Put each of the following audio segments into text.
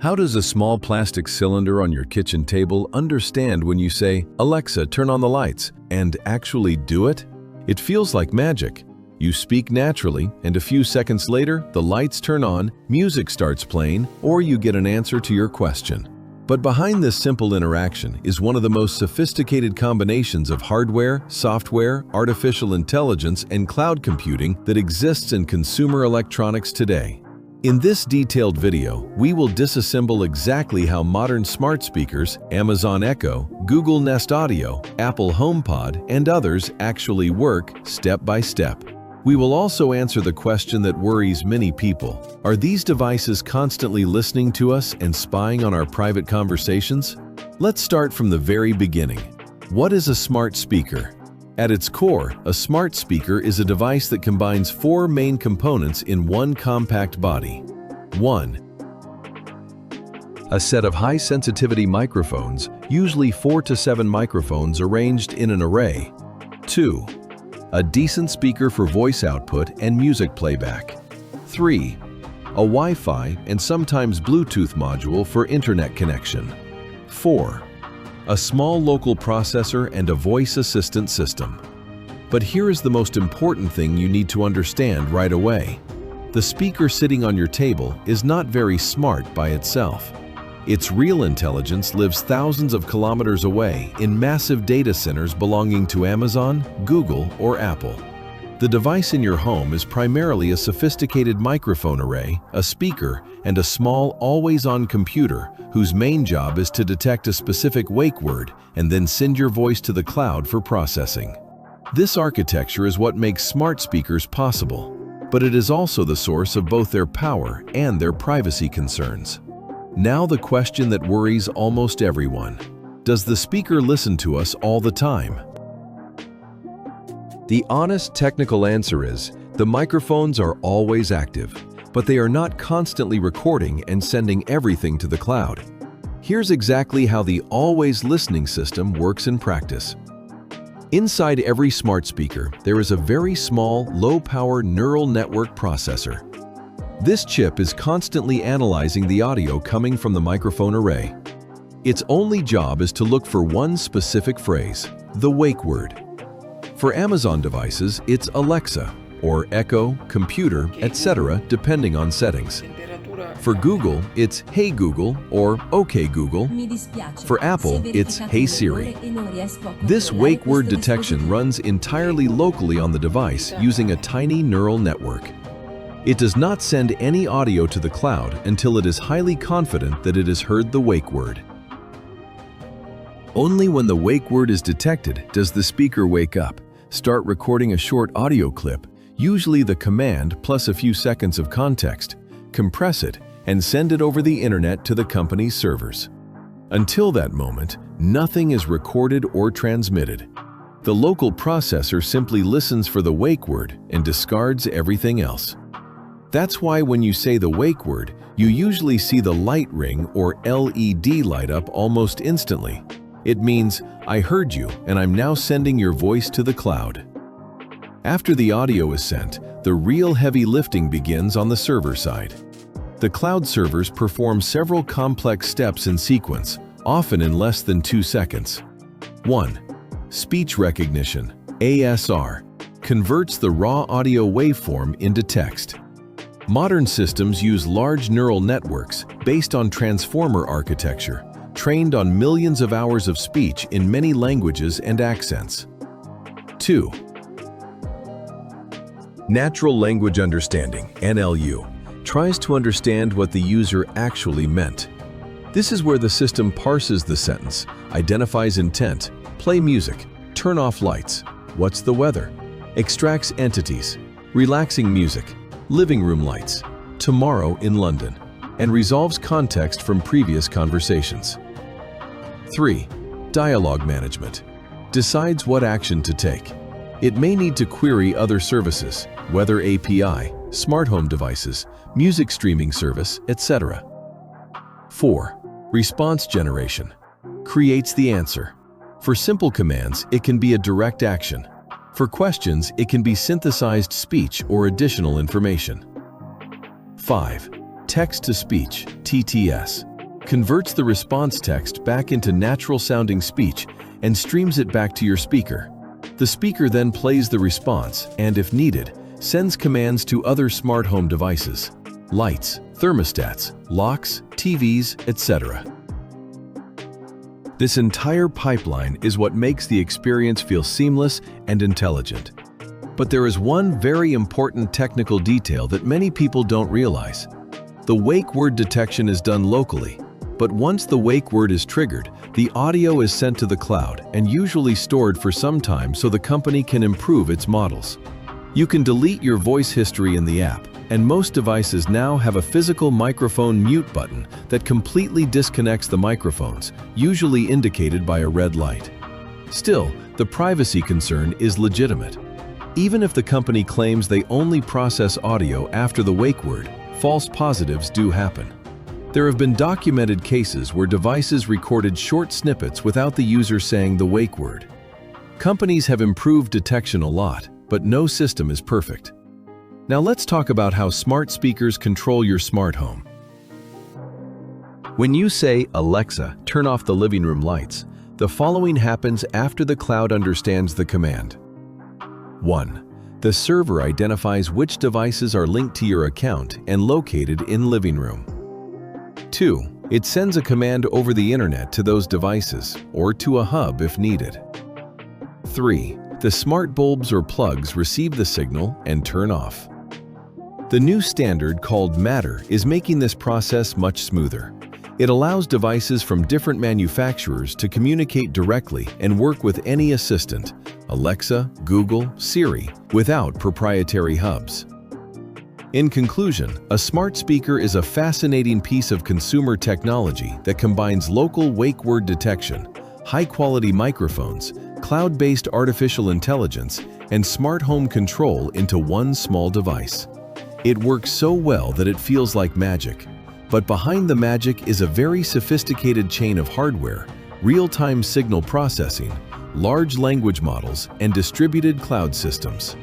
How does a small plastic cylinder on your kitchen table understand when you say, "Alexa, turn on the lights," and actually do it? It feels like magic. You speak naturally, and a few seconds later, the lights turn on, music starts playing, or you get an answer to your question. But behind this simple interaction is one of the most sophisticated combinations of hardware, software, artificial intelligence, and cloud computing that exists in consumer electronics today. In this detailed video, we will disassemble exactly how modern smart speakers, Amazon Echo, Google Nest Audio, Apple HomePod, and others actually work step by step. We will also answer the question that worries many people. Are these devices constantly listening to us and spying on our private conversations? Let's start from the very beginning. What is a smart speaker? At its core, a smart speaker is a device that combines four main components in one compact body. 1. A set of high-sensitivity microphones, usually 4 to 7 microphones arranged in an array. 2. A decent speaker for voice output and music playback. 3. A Wi-Fi and sometimes Bluetooth module for internet connection. 4. A small local processor and a voice assistant system. But here is the most important thing you need to understand right away. The speaker sitting on your table is not very smart by itself. Its real intelligence lives thousands of kilometers away in massive data centers belonging to Amazon, Google, or Apple. The device in your home is primarily a sophisticated microphone array, a speaker, and a small, always-on computer whose main job is to detect a specific wake word and then send your voice to the cloud for processing. This architecture is what makes smart speakers possible, but it is also the source of both their power and their privacy concerns. Now the question that worries almost everyone. Does the speaker listen to us all the time? The honest technical answer is, the microphones are always active, but they are not constantly recording and sending everything to the cloud. Here's exactly how the always listening system works in practice. Inside every smart speaker, there is a very small, low-power neural network processor. This chip is constantly analyzing the audio coming from the microphone array. Its only job is to look for one specific phrase, the wake word. For Amazon devices, it's Alexa, or Echo, computer, etc., depending on settings. For Google, it's Hey Google or OK Google. For Apple, it's Hey Siri. This wake word detection runs entirely locally on the device using a tiny neural network. It does not send any audio to the cloud until it is highly confident that it has heard the wake word. Only when the wake word is detected does the speaker wake up, start recording a short audio clip, usually the command plus a few seconds of context, compress it, and send it over the internet to the company's servers. Until that moment, nothing is recorded or transmitted. The local processor simply listens for the wake word and discards everything else. That's why when you say the wake word, you usually see the light ring or LED light up almost instantly. It means, I heard you and I'm now sending your voice to the cloud. After the audio is sent, the real heavy lifting begins on the server side. The cloud servers perform several complex steps in sequence, often in less than 2 seconds. 1. Speech recognition, ASR, converts the raw audio waveform into text. Modern systems use large neural networks based on transformer architecture, trained on millions of hours of speech in many languages and accents. 2. Natural language understanding, NLU, tries to understand what the user actually meant. This is where the system parses the sentence, identifies intent, play music, turn off lights, what's the weather, extracts entities, relaxing music, living room lights, tomorrow in London, and resolves context from previous conversations. 3. Dialogue management. Decides what action to take. It may need to query other services, weather API, smart home devices, music streaming service, etc. 4. Response generation. Creates the answer. For simple commands, it can be a direct action. For questions, it can be synthesized speech or additional information. 5. Text-to-speech, TTS. converts the response text back into natural-sounding speech and streams it back to your speaker. The speaker then plays the response and, if needed, sends commands to other smart home devices: lights, thermostats, locks, TVs, etc. This entire pipeline is what makes the experience feel seamless and intelligent. But there is one very important technical detail that many people don't realize. The wake word detection is done locally, but once the wake word is triggered, the audio is sent to the cloud and usually stored for some time so the company can improve its models. You can delete your voice history in the app, and most devices now have a physical microphone mute button that completely disconnects the microphones, usually indicated by a red light. Still, the privacy concern is legitimate. Even if the company claims they only process audio after the wake word, false positives do happen. There have been documented cases where devices recorded short snippets without the user saying the wake word. Companies have improved detection a lot, but no system is perfect. Now let's talk about how smart speakers control your smart home. When you say, "Alexa, turn off the living room lights," the following happens after the cloud understands the command. 1. The server identifies which devices are linked to your account and located in living room. 2. It sends a command over the internet to those devices, or to a hub if needed. 3. The smart bulbs or plugs receive the signal and turn off. The new standard called Matter is making this process much smoother. It allows devices from different manufacturers to communicate directly and work with any assistant, Alexa, Google, Siri, without proprietary hubs. In conclusion, a smart speaker is a fascinating piece of consumer technology that combines local wake word detection, high-quality microphones, cloud-based artificial intelligence, and smart home control into one small device. It works so well that it feels like magic. But behind the magic is a very sophisticated chain of hardware, real-time signal processing, large language models, and distributed cloud systems.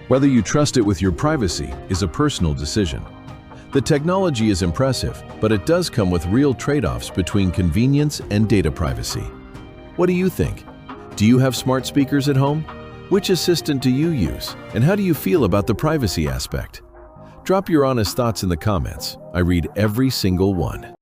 Whether you trust it with your privacy is a personal decision. The technology is impressive, but it does come with real trade-offs between convenience and data privacy. What do you think? Do you have smart speakers at home? Which assistant do you use, and how do you feel about the privacy aspect? Drop your honest thoughts in the comments. I read every single one.